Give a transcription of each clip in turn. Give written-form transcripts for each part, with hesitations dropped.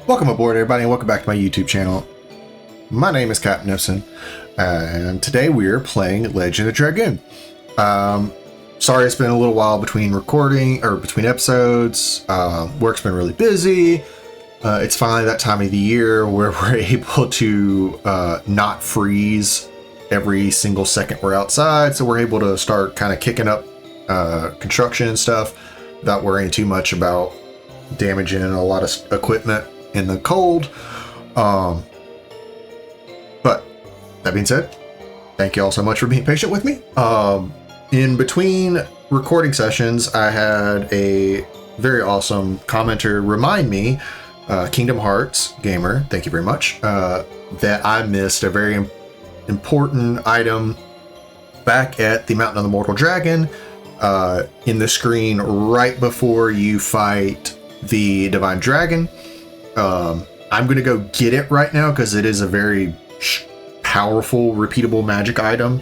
Welcome aboard, everybody, and welcome back to my YouTube channel. My name is Captain Nipson, and today we're playing Legend of Dragoon. Sorry it's been a little while between recording, or between episodes. Work's been really busy. It's finally that time of the year where we're able to not freeze every single second we're outside, so we're able to start kind of kicking up construction and stuff without worrying too much about damaging a lot of equipment in the cold. But that being said, thank you all so much for being patient with me. In between recording sessions, I had a very awesome commenter remind me, Kingdom Hearts gamer, thank you very much, that I missed a very important item back at the Mountain of the Mortal Dragon, in the screen right before you fight the Divine Dragon. I'm gonna go get it right now because it is a very powerful, repeatable magic item,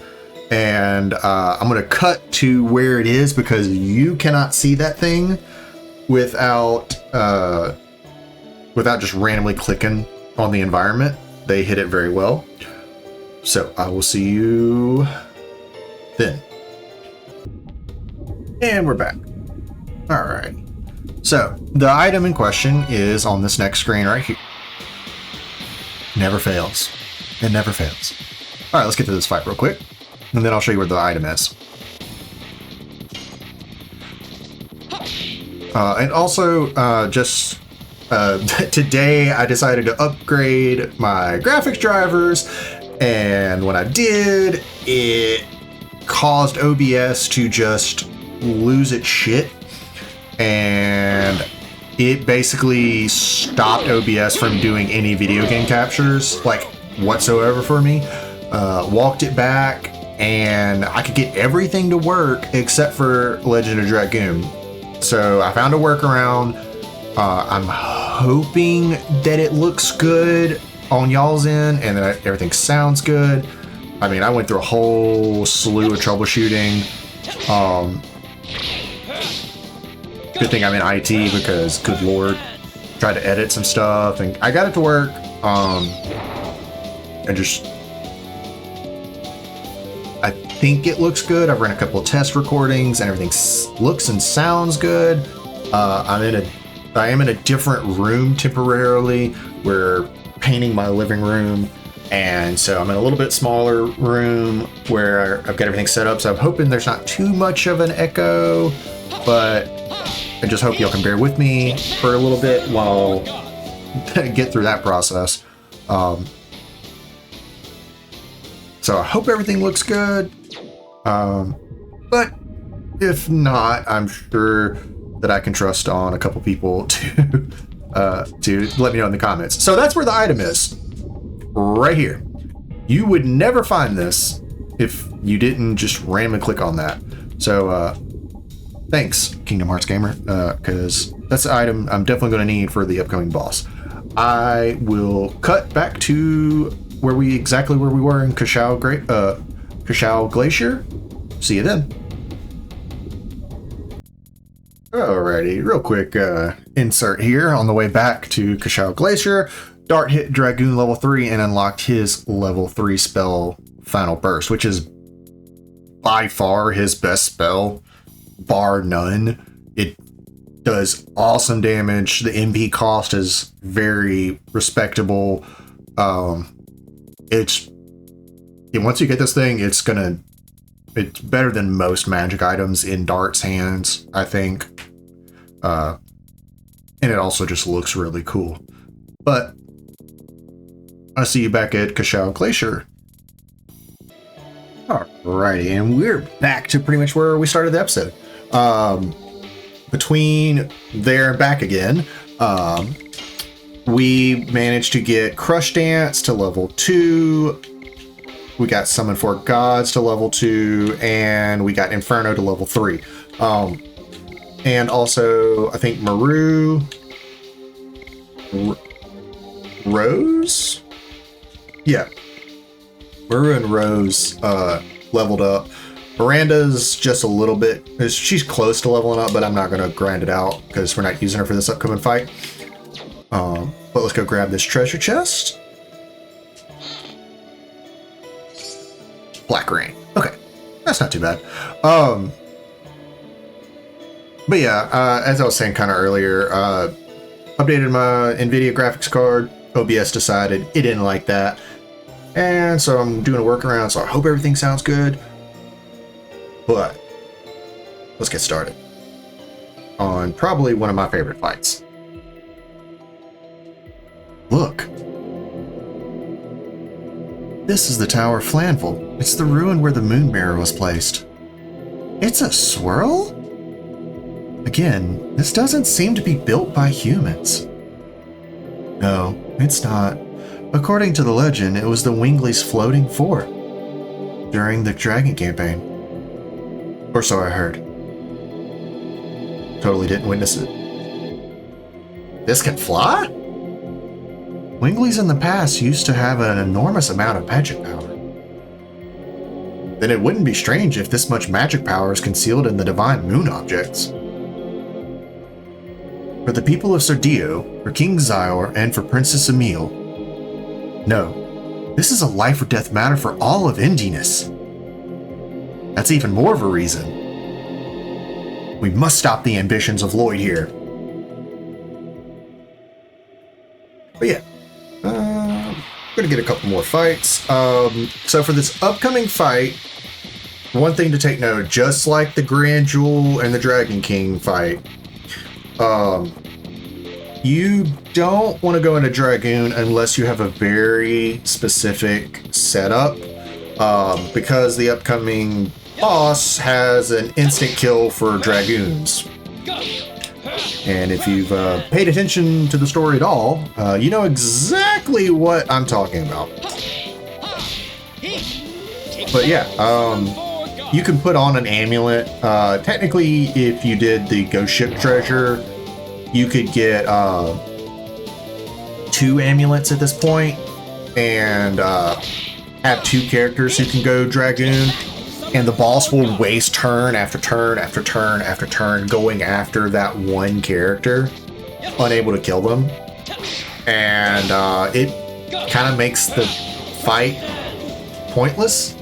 and I'm gonna cut to where it is because you cannot see that thing without just randomly clicking on the environment. They hit it very well. So I will see you then. And we're back. All right. So the item in question is on this next screen right here. Never fails. It never fails. All right, let's get to this fight real quick, and then I'll show you where the item is. And also, today I decided to upgrade my graphics drivers, and when I did, it caused OBS to just lose its shit. And it basically stopped OBS from doing any video game captures, like, whatsoever for me. Walked it back, and I could get everything to work except for Legend of Dragoon. So I found a workaround. I'm hoping that it looks good on y'all's end and that everything sounds good. I mean, I went through a whole slew of troubleshooting. Good thing I'm in IT because, good lord, tried to edit some stuff and I got it to work. I think it looks good. I've run a couple of test recordings and everything looks and sounds good. I am in a different room temporarily. We're painting my living room, and so I'm in a little bit smaller room where I've got everything set up. So I'm hoping there's not too much of an echo, but I just hope y'all can bear with me for a little bit while I get through that process. So I hope everything looks good. But if not, I'm sure that I can trust on a couple people to let me know in the comments. So that's where the item is. Right here. You would never find this if you didn't just randomly click on that. So, thanks, Kingdom Hearts gamer, because that's the item I'm definitely going to need for the upcoming boss. I will cut back to exactly where we were in Kashao Glacier. See you then. Alrighty, real quick insert here on the way back to Kashao Glacier. Dart hit Dragoon level 3 and unlocked his level 3 spell, Final Burst, which is by far his best spell, bar none. It does awesome damage. The MP cost is very respectable. Once you get this thing, it's better than most magic items in Dart's hands, I think. And it also just looks really cool. But I'll see you back at Kashao Glacier. Alrighty, and we're back to pretty much where we started the episode. Between there and back again, we managed to get Crush Dance to level 2. We got Summon Four Gods to level 2, and we got Inferno to level 3. And also, I think Rose? Yeah. Maru and Rose leveled up. Miranda's just a little bit, she's close to leveling up, but I'm not going to grind it out because we're not using her for this upcoming fight. But let's go grab this treasure chest. Black rain. Okay, that's not too bad. But yeah, as I was saying kind of earlier, updated my NVIDIA graphics card. OBS decided it didn't like that. And so I'm doing a workaround, so I hope everything sounds good. But let's get started on probably one of my favorite fights. Look. This is the Tower of Flanville. It's the ruin where the moon mirror was placed. It's a swirl? Again, this doesn't seem to be built by humans. No, it's not. According to the legend, it was the Winglies' floating fort during the Dragon campaign. Or so I heard. Totally didn't witness it. This can fly? Winglies in the past used to have an enormous amount of magic power. Then it wouldn't be strange if this much magic power is concealed in the divine moon objects. For the people of Sardillo, for King Zyor, and for Princess Emile. No, this is a life or death matter for all of Indiness. That's even more of a reason. We must stop the ambitions of Lloyd here. But yeah, I'm gonna get a couple more fights. So for this upcoming fight, one thing to take note, just like the Grand Jewel and the Dragon King fight, you don't want to go into Dragoon unless you have a very specific setup, because the upcoming boss has an instant kill for Dragoons. And if you've paid attention to the story at all, you know exactly what I'm talking about. But yeah, you can put on an amulet. Technically, if you did the Ghost Ship treasure, you could get 2 amulets at this point and have 2 characters who can go Dragoon, and the boss will waste turn after turn after turn after turn going after that one character, unable to kill them. And it kind of makes the fight pointless.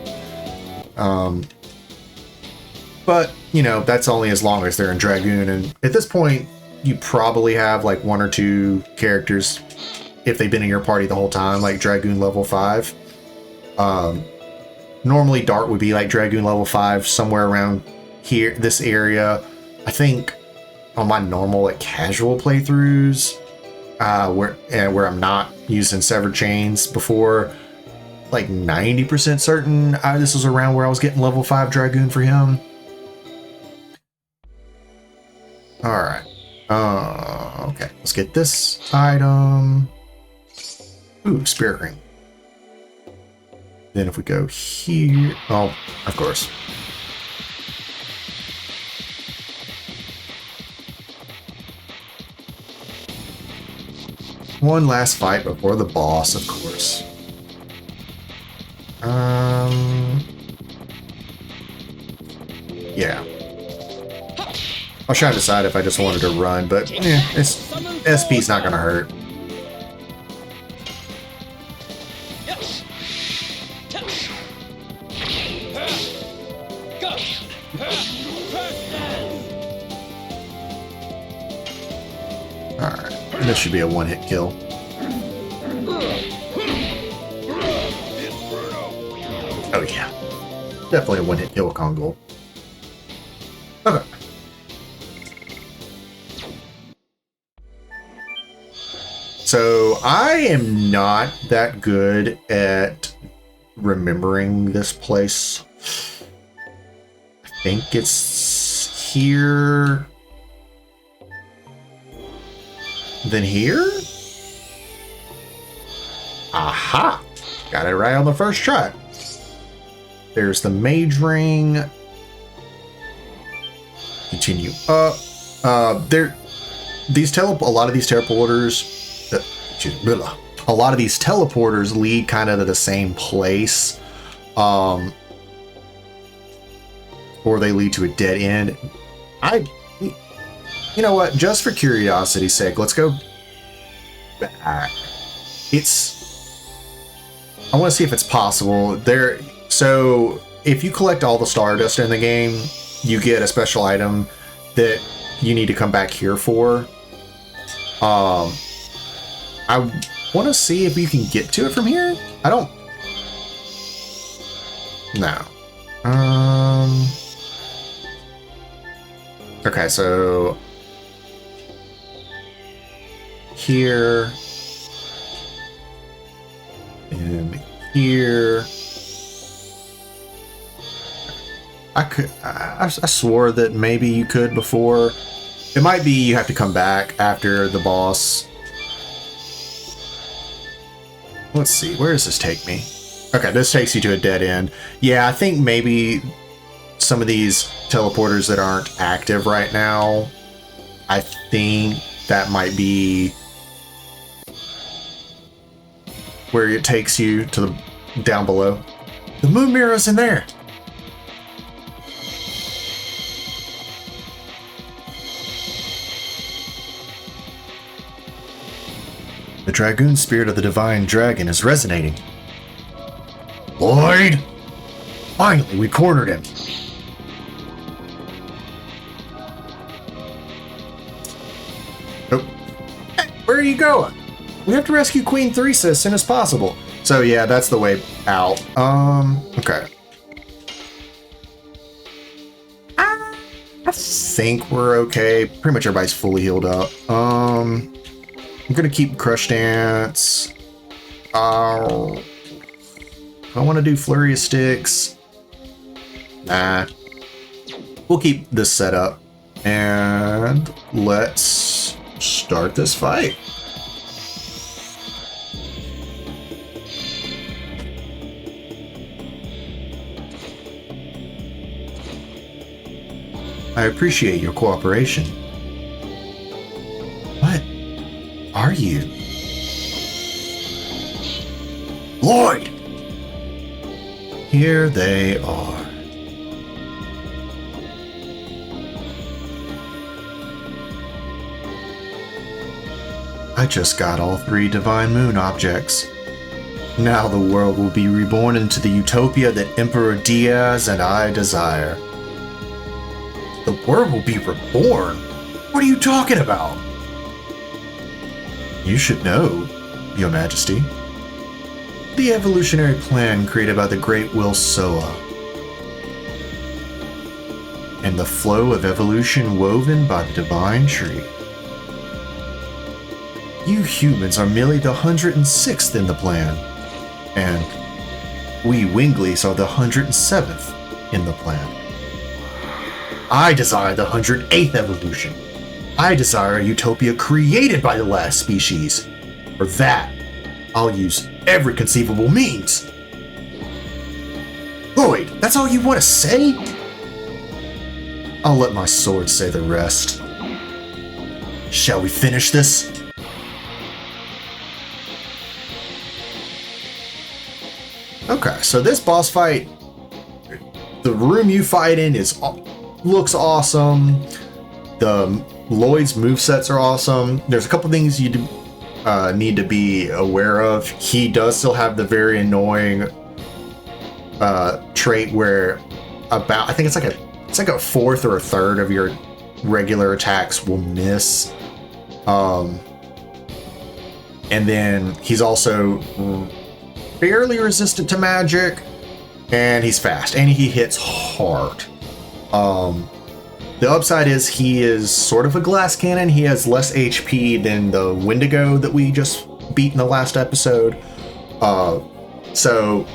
But, you know, that's only as long as they're in Dragoon, and at this point, you probably have like 1 or 2 characters if they've been in your party the whole time, like Dragoon level 5. Normally Dart would be like Dragoon level 5, somewhere around here, this area. I think on my normal, like casual playthroughs, where I'm not using Severed Chains before, like 90% certain this was around where I was getting level 5 Dragoon for him. All right. Okay, let's get this item. Ooh, Spirit Ring. Then if we go here, oh, of course. One last fight before the boss, of course. Yeah. I was trying to decide if I just wanted to run, but SP's not gonna hurt. Alright, this should be a one-hit kill. Oh yeah. Definitely a one-hit kill with Kongol. Okay. So I am not that good at remembering this place. I think it's here. Then here? Aha! Got it right on the first try. There's the Mage Ring. Continue up. A lot of these teleporters. A lot of these teleporters lead kind of to the same place, or they lead to a dead end. You know what? Just for curiosity's sake, let's go back. I want to see if it's possible. So if you collect all the Stardust in the game, you get a special item that you need to come back here for. I want to see if you can get to it from here. I don't. No. Okay, so here and here. I swore that maybe you could before. It might be you have to come back after the boss. Let's see, where does this take me? Okay, this takes you to a dead end. Yeah, I think maybe some of these teleporters that aren't active right now, I think that might be where it takes you to the down below. The moon mirror is in there. The Dragoon spirit of the divine dragon is resonating. Lloyd! Finally, we cornered him. Oh. Hey, where are you going? We have to rescue Queen Theresa as soon as possible. So yeah, that's the way out. Okay. I think we're okay. Pretty much everybody's fully healed up. I'm gonna keep Crush Dance. I want to do Flurry of Sticks. Nah. We'll keep this set up. And let's start this fight. I appreciate your cooperation. What are you? Lloyd! Here they are. I just got all 3 Divine Moon objects. Now the world will be reborn into the utopia that Emperor Diaz and I desire. The world will be reborn? What are you talking about? You should know, Your Majesty. The evolutionary plan created by the Great Will Soa, and the flow of evolution woven by the Divine Tree. You humans are merely the 106th in the plan, and we Winglies are the 107th in the plan. I desire the 108th evolution. I desire a utopia created by the last species. For that, I'll use every conceivable means. Lloyd, that's all you want to say? I'll let my sword say the rest. Shall we finish this? Okay, so this boss fight, the room you fight in looks awesome. The Lloyd's movesets are awesome. There's a couple things you need to be aware of. He does still have the very annoying trait where I think it's like a fourth or a third of your regular attacks will miss. And then he's also fairly resistant to magic, and he's fast, and he hits hard. The upside is he is sort of a glass cannon. He has less HP than the Wendigo that we just beat in the last episode. So,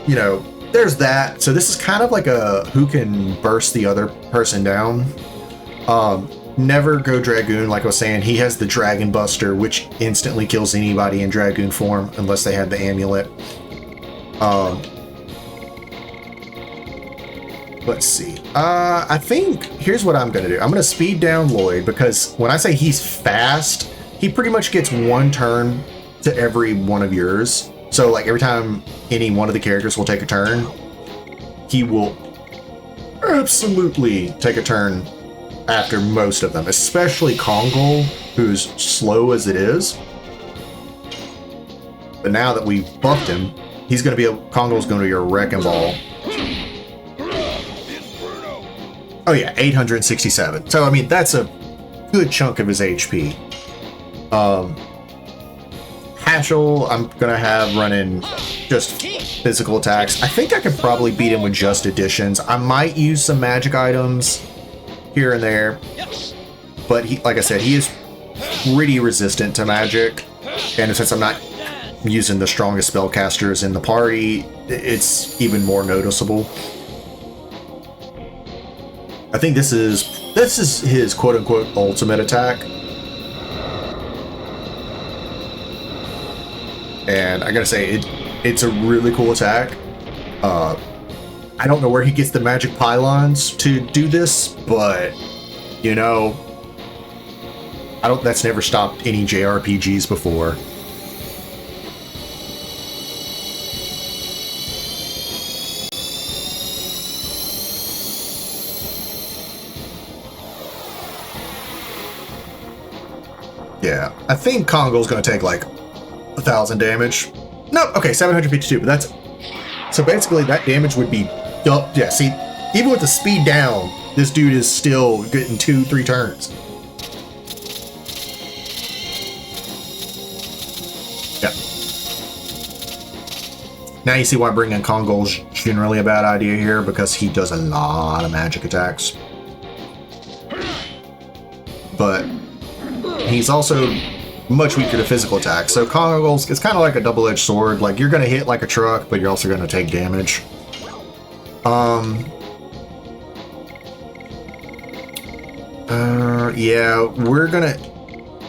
you know, there's that. So this is kind of like a who can burst the other person down. Never go Dragoon, like I was saying. He has the Dragon Buster, which instantly kills anybody in Dragoon form unless they have the amulet. Let's see. I think here's what I'm going to do. I'm going to speed down Lloyd because when I say he's fast, he pretty much gets one turn to every one of yours. So like every time any one of the characters will take a turn, he will absolutely take a turn after most of them, especially Kongol, who's slow as it is. But now that we've buffed him, he's going to be Kongo's going to be a wrecking ball. Oh yeah, 867. So I mean, that's a good chunk of his HP. Hashel, I'm gonna have running just physical attacks. I think I could probably beat him with just additions. I might use some magic items here and there, but he, like I said, he is pretty resistant to magic. And since I'm not using the strongest spellcasters in the party, it's even more noticeable. I think this is his quote-unquote ultimate attack. And I gotta say, it's a really cool attack. I don't know where he gets the magic pylons to do this, but you know, that's never stopped any JRPGs before. Yeah, I think Kongo's gonna take like 1,000 damage. No, okay, 752, but that's... So basically that damage would be... Yeah, see, even with the speed down, this dude is still getting 2-3 turns. Yeah. Now you see why bringing Kongo's generally a bad idea here, because he does a lot of magic attacks. But he's also much weaker to physical attacks. So Kongo's, it's kind of like a double-edged sword. Like, you're going to hit like a truck, but you're also going to take damage. Yeah, we're going to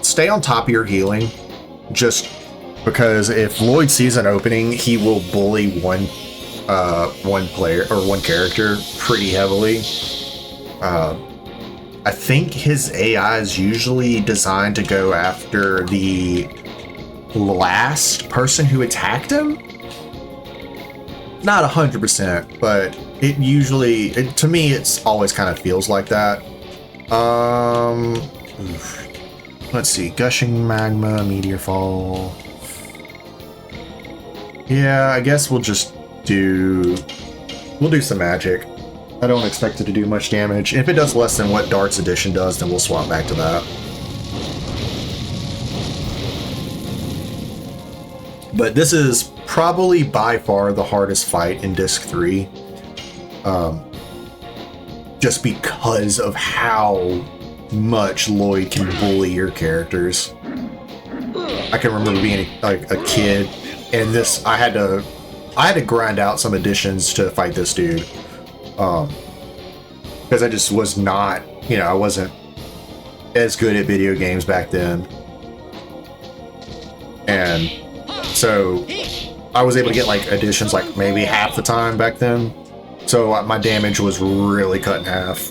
stay on top of your healing, just because if Lloyd sees an opening, he will bully one player or one character pretty heavily. I think his AI is usually designed to go after the last person who attacked him. Not 100%, but it usually, to me, it's always kind of feels like that. Let's see, gushing magma, meteor fall. Yeah, I guess we'll do some magic. I don't expect it to do much damage. If it does less than what Dart's Edition does, then we'll swap back to that. But this is probably by far the hardest fight in Disc 3. Just because of how much Lloyd can bully your characters. I can remember being like a kid, and this I had to grind out some additions to fight this dude. Because I just was not, I wasn't as good at video games back then. And so I was able to get like additions like maybe half the time back then. So my damage was really cut in half.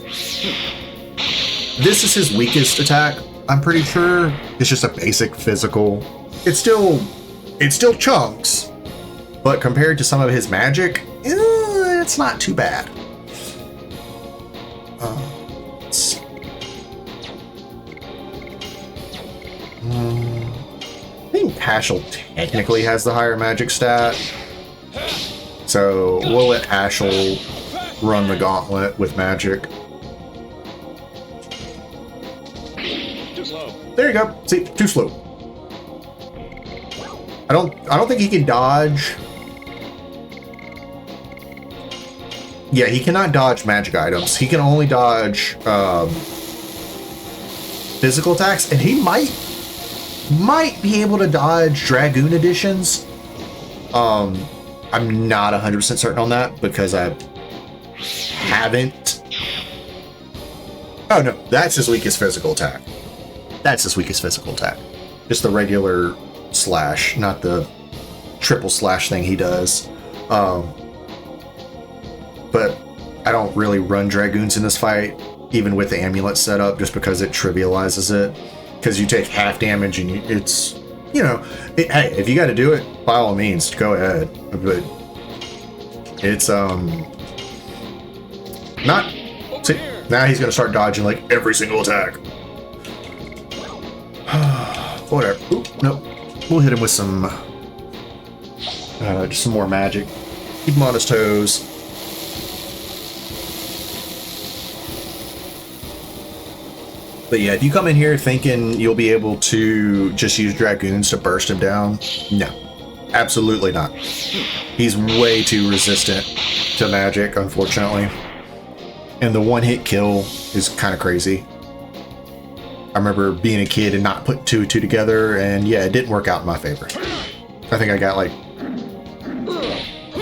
This is his weakest attack, I'm pretty sure. It's just a basic physical. It's still chunks, but compared to some of his magic, it's not too bad. I think Hashel technically has the higher magic stat, so we'll let Hashel run the gauntlet with magic. Too slow. There you go. See, too slow. I don't think he can dodge. Yeah, he cannot dodge magic items. He can only dodge physical attacks, and he might be able to dodge Dragoon additions. I'm not 100% certain on that because I haven't. Oh no, that's his weakest physical attack. That's his weakest physical attack. Just the regular slash, not the triple slash thing he does. But I don't really run Dragoons in this fight, even with the amulet set up, just because it trivializes it. Because you take half damage and it's, hey, if you got to do it, by all means, go ahead. But it's, not, see, now he's going to start dodging like every single attack. Whatever. Oop, nope. We'll hit him with some Just some more magic. Keep him on his toes. But yeah, if you come in here thinking you'll be able to just use Dragoons to burst him down, no. Absolutely not. He's way too resistant to magic, unfortunately. And the one-hit kill is kind of crazy. I remember being a kid and not putting two and two together, and yeah, it didn't work out in my favor. I think I got like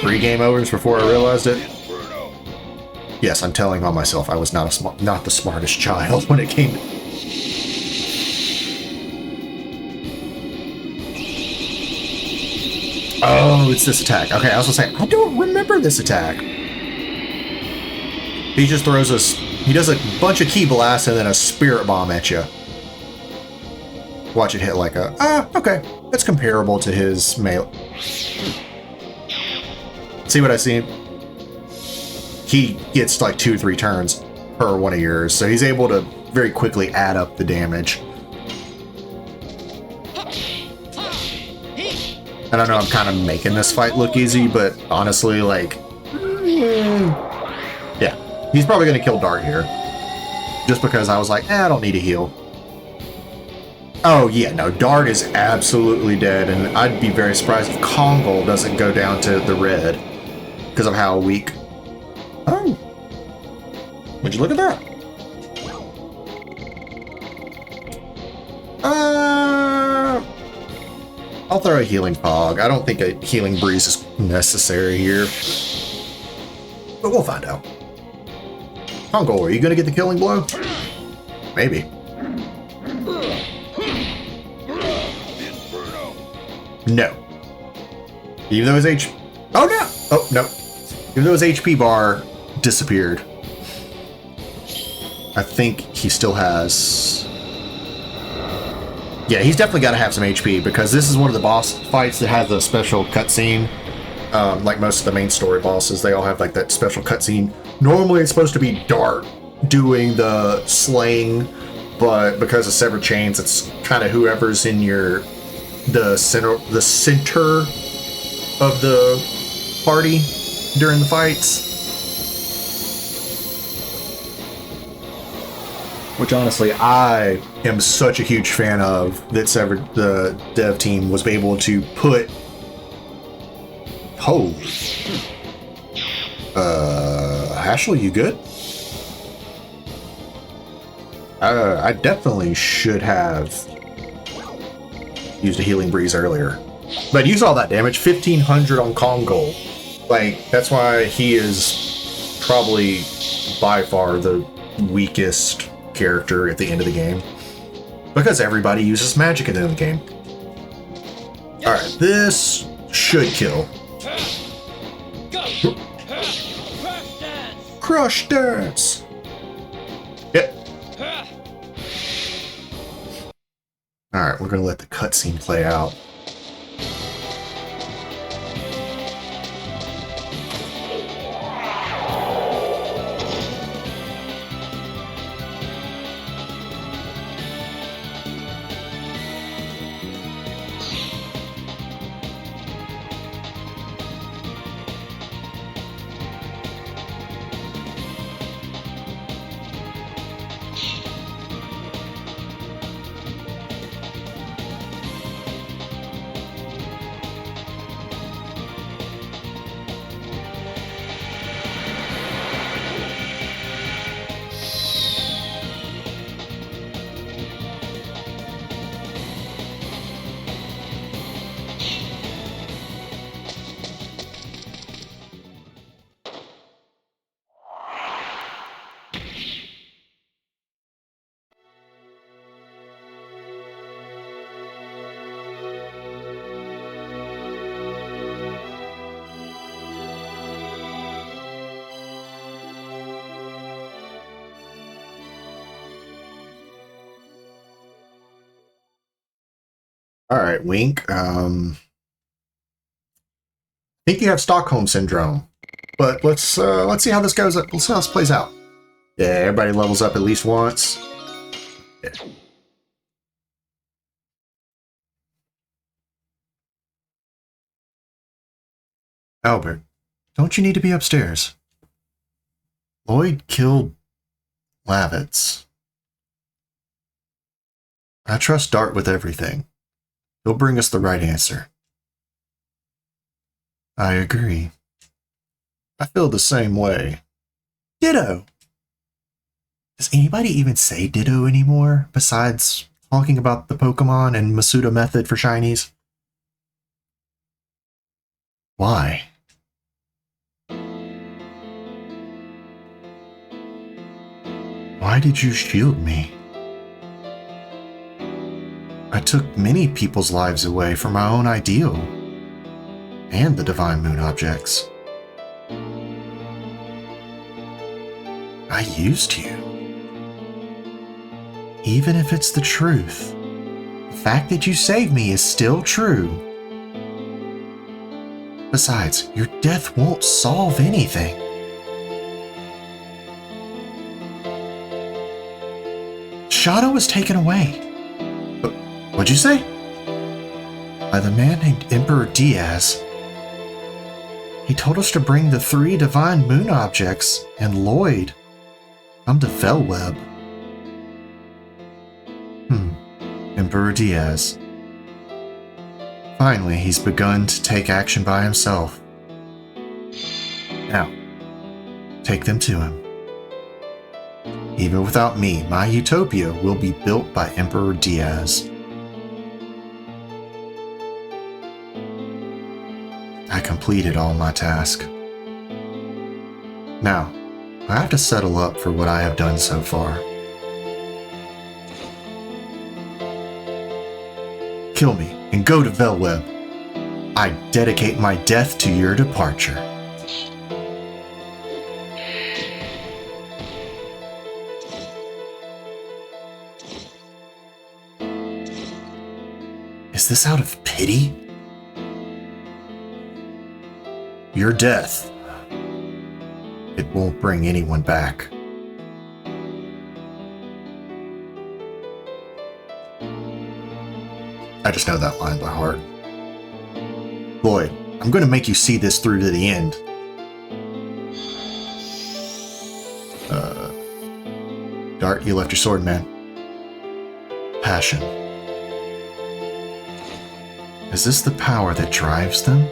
3 game overs before I realized it. Yes, I'm telling on myself I was not the smartest child when it came to... Oh, it's this attack. Okay, I was gonna say, I don't remember this attack. He just throws us... He does a bunch of key blasts and then a spirit bomb at you. Watch it hit like a... okay. That's comparable to his melee. See what I see? He gets like 2 or 3 turns per one of yours, so he's able to very quickly add up the damage. And I know I'm kind of making this fight look easy, but honestly, like... yeah. He's probably going to kill Dart here. Just because I was like, I don't need a heal. Oh, yeah, no, Dart is absolutely dead, and I'd be very surprised if Kongol doesn't go down to the red because of how weak. Oh. Would you look at that? I'll throw a healing fog. I don't think a healing breeze is necessary here. But we'll find out. Kongol, are you going to get the killing blow? Maybe. No. Even though his Oh, no! Oh, no. Even though his HP bar disappeared. I think he still has... Yeah, he's definitely got to have some HP, because this is one of the boss fights that has a special cutscene. Like most of the main story bosses, they all have like that special cutscene. Normally it's supposed to be Dart doing the slaying, but because of Severed Chains, it's kind of whoever's in the center of the party during the fights. Which honestly, I am such a huge fan of, that Severed, the dev team was able to put... Holy. Ashley, you good? I definitely should have used a healing breeze earlier. But you saw that damage, 1500 on Kongol. Like, that's why he is probably by far the weakest character at the end of the game. Because everybody uses magic at the end of the game. Alright, this should kill. Crush dance! Yep. Alright, we're gonna let the cutscene play out. All right, Wink. I think you have Stockholm syndrome, but let's see how this goes. Let's see how this plays out. Yeah, everybody levels up at least once. Yeah. Albert, don't you need to be upstairs? Lloyd killed Lavitz. I trust Dart with everything. He'll bring us the right answer. I agree. I feel the same way. Ditto! Does anybody even say ditto anymore, besides talking about the Pokemon and Masuda method for shinies? Why? Why did you shield me? I took many people's lives away for my own ideal, and the Divine Moon objects. I used you. Even if it's the truth, the fact that you saved me is still true. Besides, your death won't solve anything. Shadow was taken away. What'd you say? By the man named Emperor Diaz. He told us to bring the 3 Divine Moon objects and Lloyd come to Velweb. Emperor Diaz. Finally, he's begun to take action by himself. Now, take them to him. Even without me, my utopia will be built by Emperor Diaz. I completed all my task. Now, I have to settle up for what I have done so far. Kill me and go to Velweb. I dedicate my death to your departure. Is this out of pity? Your death. It won't bring anyone back. I just know that line by heart. Lloyd, I'm going to make you see this through to the end. Dart, you left your sword, man. Passion. Is this the power that drives them?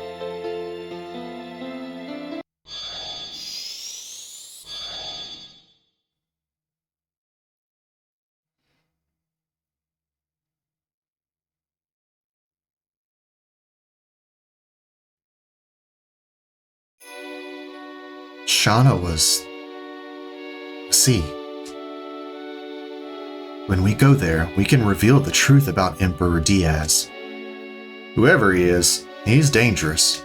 Shauna was... See. When we go there, we can reveal the truth about Emperor Diaz. Whoever he is, he's dangerous.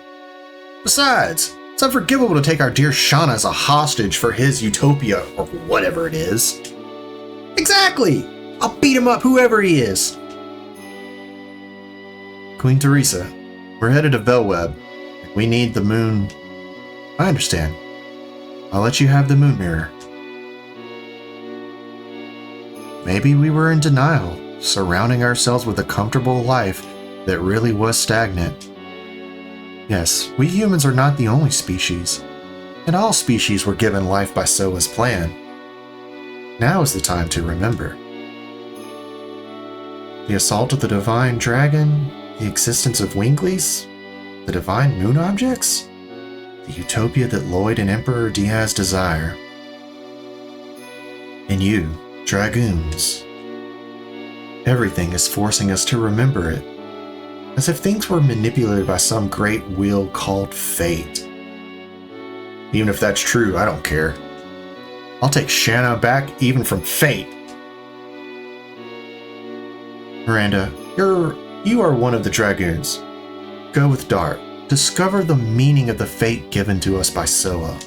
Besides, it's unforgivable to take our dear Shauna as a hostage for his utopia, or whatever it is. Exactly! I'll beat him up, whoever he is. Queen Teresa, we're headed to Velweb. We need the moon. I understand. I'll let you have the moon mirror. Maybe we were in denial, surrounding ourselves with a comfortable life that really was stagnant. Yes, we humans are not the only species, and all species were given life by Soa's plan. Now is the time to remember. The assault of the Divine Dragon, the existence of Winglies, the Divine Moon objects, the utopia that Lloyd and Emperor Diaz desire. And you, Dragoons. Everything is forcing us to remember it, as if things were manipulated by some great wheel called fate. Even if that's true, I don't care. I'll take Shanna back even from fate. Miranda, you are one of the Dragoons. Go with Dart. Discover the meaning of the fate given to us by Soa.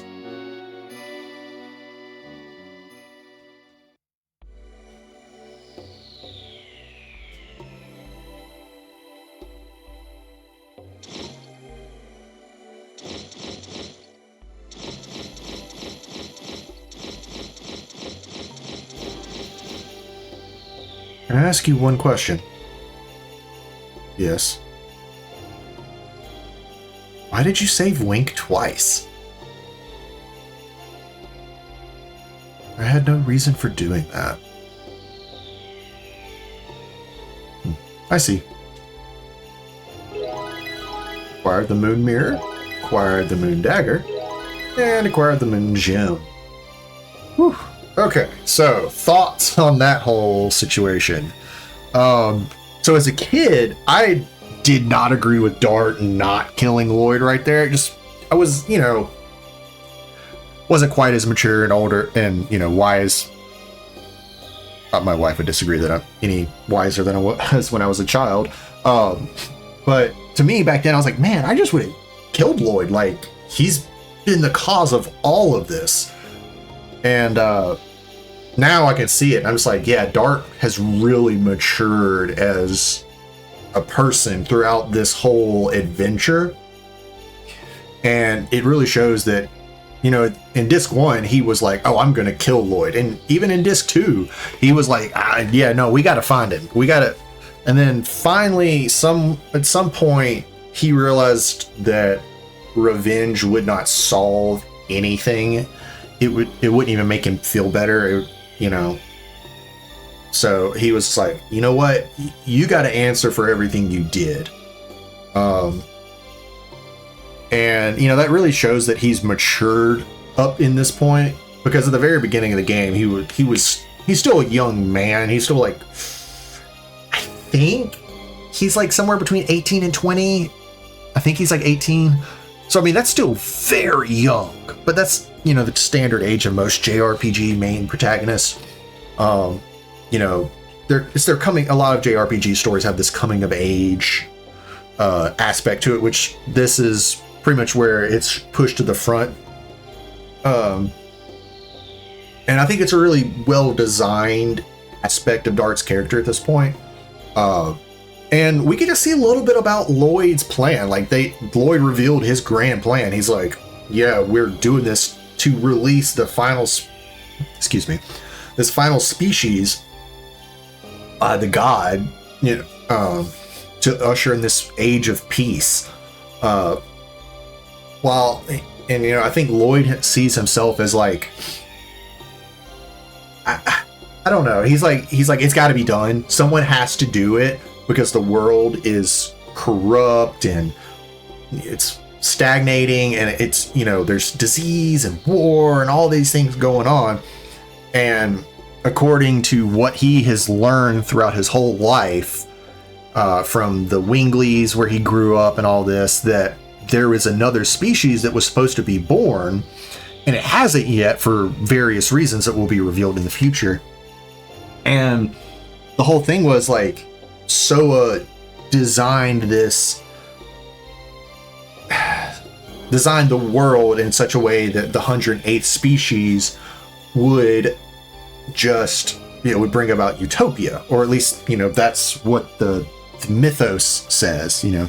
Can I ask you one question? Yes. Why did you save Wink twice? I had no reason for doing that. I see. Acquired the moon mirror, acquired the moon dagger, and acquired the moon gem. Whew. Okay, so thoughts on that whole situation. So as a kid, I did not agree with Dart not killing Lloyd right there. I was, wasn't quite as mature and older and, wise. My wife would disagree that I'm any wiser than I was when I was a child. But to me back then, I was like, man, I just would have killed Lloyd. Like, he's been the cause of all of this. And now I can see it. And I'm just like, yeah, Dart has really matured as a person throughout this whole adventure. And it really shows that, in disc 1, he was like, oh, I'm going to kill Lloyd. And even in disc 2, he was like, yeah, no, we got to find him. We got to. And then finally, at some point, he realized that revenge would not solve anything. It wouldn't even make him feel better, So he was like, you know what? You got to answer for everything you did. And, that really shows that he's matured up in this point, because at the very beginning of the game, he's still a young man. He's still like, I think he's like somewhere between 18 and 20. I think he's like 18. So, I mean, that's still very young, but that's, the standard age of most JRPG main protagonists. A lot of JRPG stories have this coming of age aspect to it, which this is pretty much where it's pushed to the front. And I think it's a really well designed aspect of Dart's character at this point. And we get to see a little bit about Lloyd's plan. Like, Lloyd revealed his grand plan. He's like, yeah, we're doing this to release the this final species, the god, to usher in this age of peace. I think Lloyd sees himself as like, I don't know. He's like, it's got to be done. Someone has to do it because the world is corrupt and it's stagnating, and it's, there's disease and war and all these things going on. And according to what he has learned throughout his whole life, from the Winglies where he grew up and all this, that there is another species that was supposed to be born, and it hasn't yet for various reasons that will be revealed in the future. And the whole thing was like, Soa designed the world in such a way that the 108th species would just, would bring about utopia, or at least, that's what the mythos says, and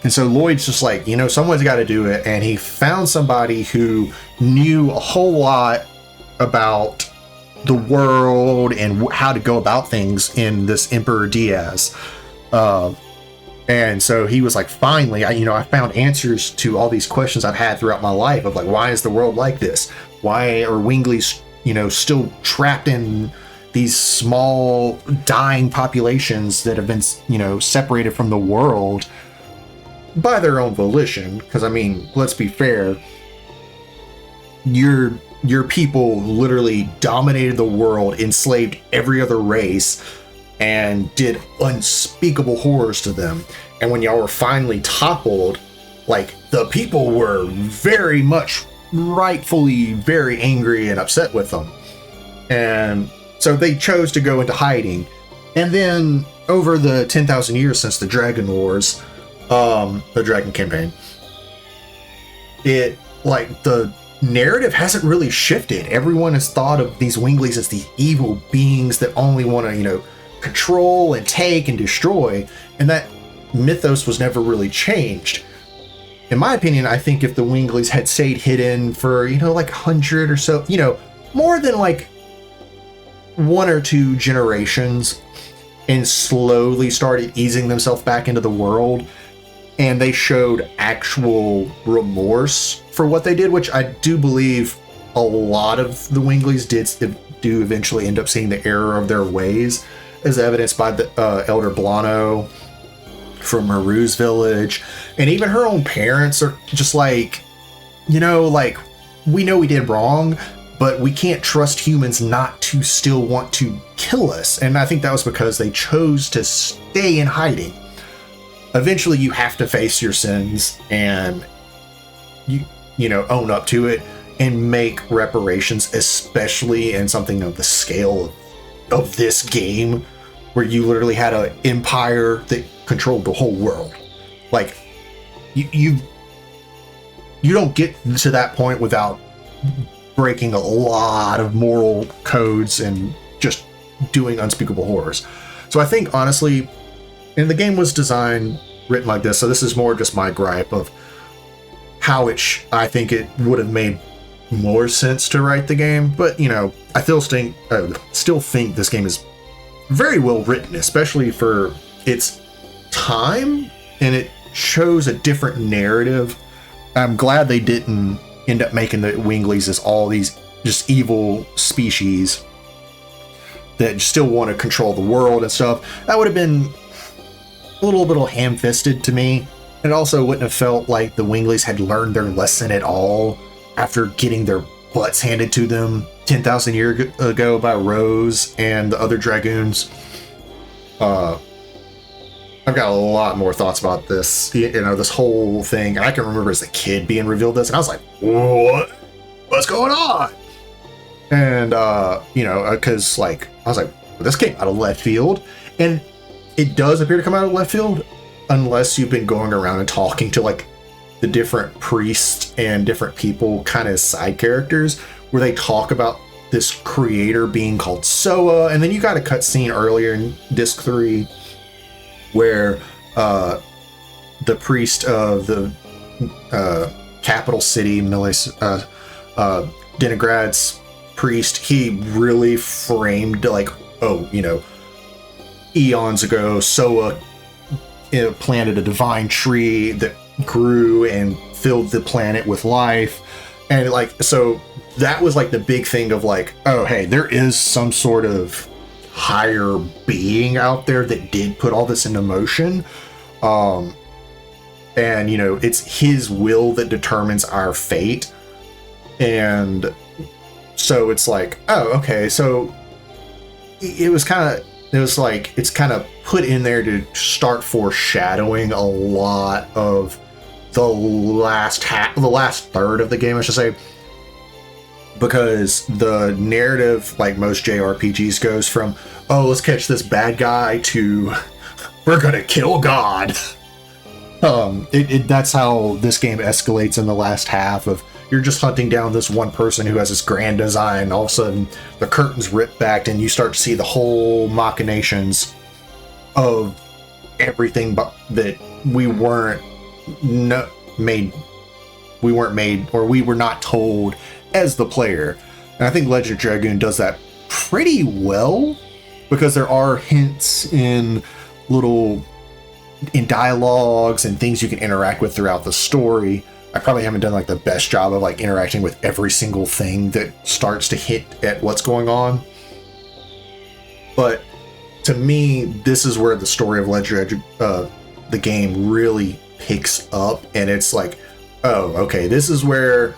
so Lloyd's just like, someone's got to do it. And he found somebody who knew a whole lot about the world and how to go about things in this Emperor Diaz. And so he was like, finally, I found answers to all these questions I've had throughout my life of like, why is the world like this? Why are Winglies, still trapped in these small dying populations that have been, separated from the world by their own volition? Because, I mean, let's be fair. Your people literally dominated the world, enslaved every other race, and did unspeakable horrors to them. And when y'all were finally toppled, like, the people were very much rightfully very angry and upset with them. And so they chose to go into hiding. And then over the 10,000 years since the Dragon Wars, the Dragon campaign, the narrative hasn't really shifted. Everyone has thought of these Winglies as these evil beings that only want to, control and take and destroy. And that mythos was never really changed. In my opinion, I think if the Winglies had stayed hidden for, like 100 or so, more than like 1 or 2 generations, and slowly started easing themselves back into the world, and they showed actual remorse for what they did, which I do believe a lot of the Winglies do eventually end up seeing the error of their ways, as evidenced by the Elder Blano from Maru's village, and even her own parents are just like, we know we did wrong, but we can't trust humans not to still want to kill us. And I think that was because they chose to stay in hiding. Eventually you have to face your sins and own up to it and make reparations, especially in something of the scale of this game, where you literally had an empire that controlled the whole world. Like, you don't get to that point without breaking a lot of moral codes and just doing unspeakable horrors. So I think, honestly, and the game was written like this, so this is more just my gripe of how I think it would have made more sense to write the game. But, I still think this game is very well written, especially for its time, and it shows a different narrative. I'm glad they didn't end up making the Winglies as all these just evil species that still want to control the world and stuff. That would have been a little bit ham-fisted to me. It also wouldn't have felt like the Winglies had learned their lesson at all after getting their butts handed to them 10,000 years ago by Rose and the other Dragoons. I've got a lot more thoughts about this, this whole thing. I can remember as a kid being revealed this, and I was like, what's going on? And, because, I was like, well, this came out of left field. And it does appear to come out of left field, unless you've been going around and talking to, the different priests and different people, kind of side characters, where they talk about this creator being called Soa. And then you got a cutscene earlier in Disc 3 where the priest of the capital city, Denigrad's priest, he really framed eons ago, Soa planted a divine tree that grew and filled the planet with life. And so that was the big thing of oh, hey, there is some sort of higher being out there that did put all this into motion. And it's his will that determines our fate. And so it's oh, okay, so it's kind of put in there to start foreshadowing a lot of the last third of the game, I should say, because the narrative, like most JRPGs, goes from, oh, let's catch this bad guy, to we're gonna kill God. That's how this game escalates in the last half of, you're just hunting down this one person who has this grand design. All of a sudden, the curtains rip back, and you start to see the whole machinations of everything that we were not told as the player. And I think Legend of Dragoon does that pretty well, because there are hints in dialogues and things you can interact with throughout the story. I probably haven't done the best job of interacting with every single thing that starts to hit at what's going on. But to me, this is where the story of Legend of the game really picks up, and it's oh, okay, this is where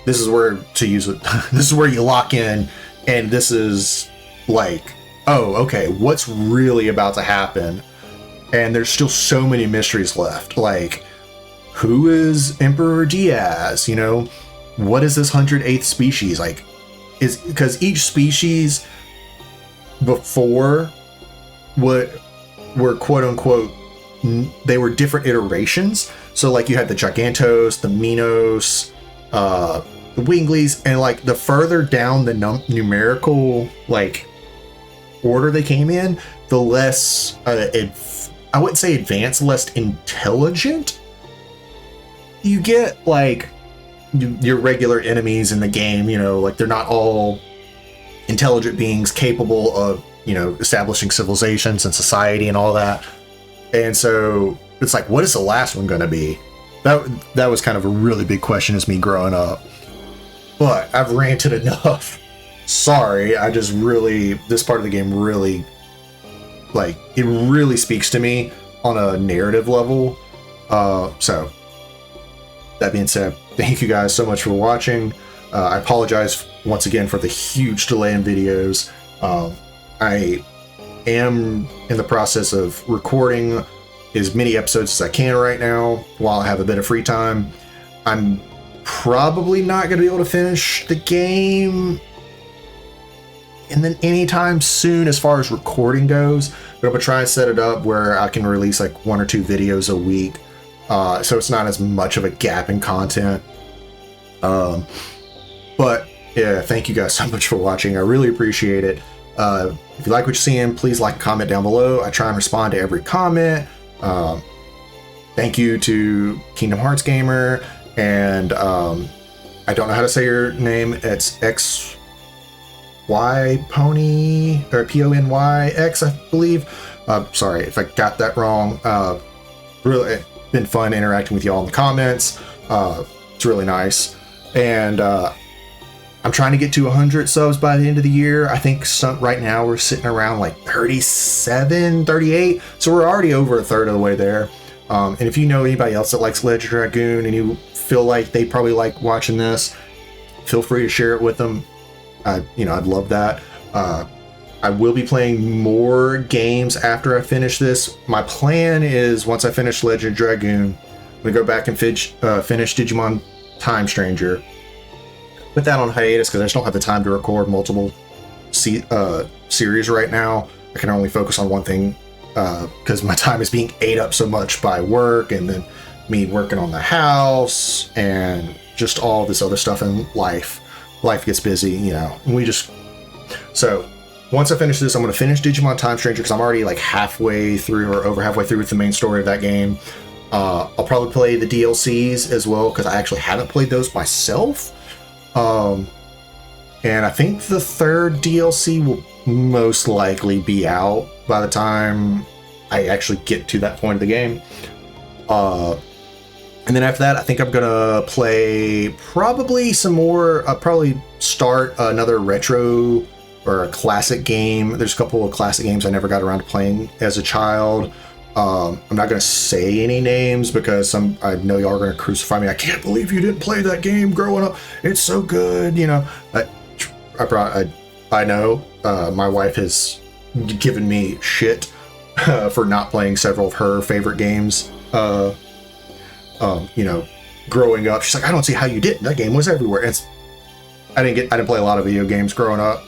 to use it. This is where you lock in, and this is oh, okay, what's really about to happen? And there's still so many mysteries left. Who is Emperor Diaz? What is this 108th species? Because each species before were quote unquote, they were different iterations. So you had the Gigantos, the Minos, the Winglies, and the further down the numerical order they came in, the less I wouldn't say advanced, less intelligent you get. Your regular enemies in the game, they're not all intelligent beings capable of establishing civilizations and society and all that. And so it's like, what is the last one going to be? That was kind of a really big question as me growing up. But I've ranted enough. Sorry, I just really, this part of the game really, like, it really speaks to me on a narrative level. So, that being said, thank you guys so much for watching. I apologize once again for the huge delay in videos. I am in the process of recording as many episodes as I can right now while I have a bit of free time. I'm probably not going to be able to finish the game and then anytime soon as far as recording goes, but I'm going to try and set it up where I can release like 1 or 2 videos a week, so it's not as much of a gap in content. But yeah, thank you guys so much for watching. I really appreciate it. If you like what you're seeing, please like and comment down below. I try and respond to every comment. Thank you to Kingdom Hearts Gamer, and I don't know how to say your name. It's XY Pony, or PONYX, I believe. Sorry if I got that wrong. Really, it's been fun interacting with y'all in the comments. It's really nice. And I'm trying to get to 100 subs by the end of the year. I think right now we're sitting around like 37, 38. So we're already over a third of the way there. And if you know anybody else that likes Legend of Dragoon and you feel like they probably like watching this, feel free to share it with them. I'd love that. I will be playing more games after I finish this. My plan is, once I finish Legend of Dragoon, I'm gonna go back and finish Digimon Time Stranger. Put that on hiatus because I just don't have the time to record multiple series right now. I can only focus on one thing because my time is being ate up so much by work, and then me working on the house and just all this other stuff in life. Life gets busy, and so once I finish this, I'm going to finish Digimon Time Stranger because I'm already like halfway through or over halfway through with the main story of that game. I'll probably play the DLCs as well because I actually haven't played those myself. And I think the 3rd DLC will most likely be out by the time I actually get to that point of the game. And then after that, I think I'm gonna play probably some more. I'll probably start another retro or a classic game. There's a couple of classic games I never got around to playing as a child. I'm not gonna say any names because I know y'all are gonna crucify me. I can't believe you didn't play that game growing up. It's so good, I know my wife has given me shit for not playing several of her favorite games. Growing up, she's like, I don't see how you didn't. That game was everywhere. I didn't play a lot of video games growing up.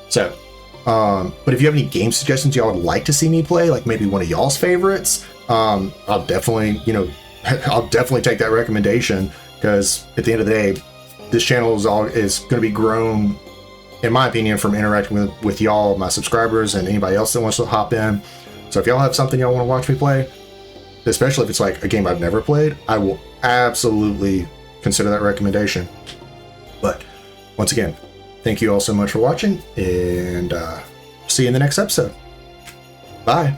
But if you have any game suggestions y'all would like to see me play, like maybe one of y'all's favorites, I'll definitely take that recommendation, because at the end of the day, this channel is going to be grown, in my opinion, from interacting with y'all, my subscribers, and anybody else that wants to hop in. So if y'all have something y'all want to watch me play, especially if it's like a game I've never played, I will absolutely consider that recommendation. But once again, thank you all so much for watching, and see you in the next episode. Bye.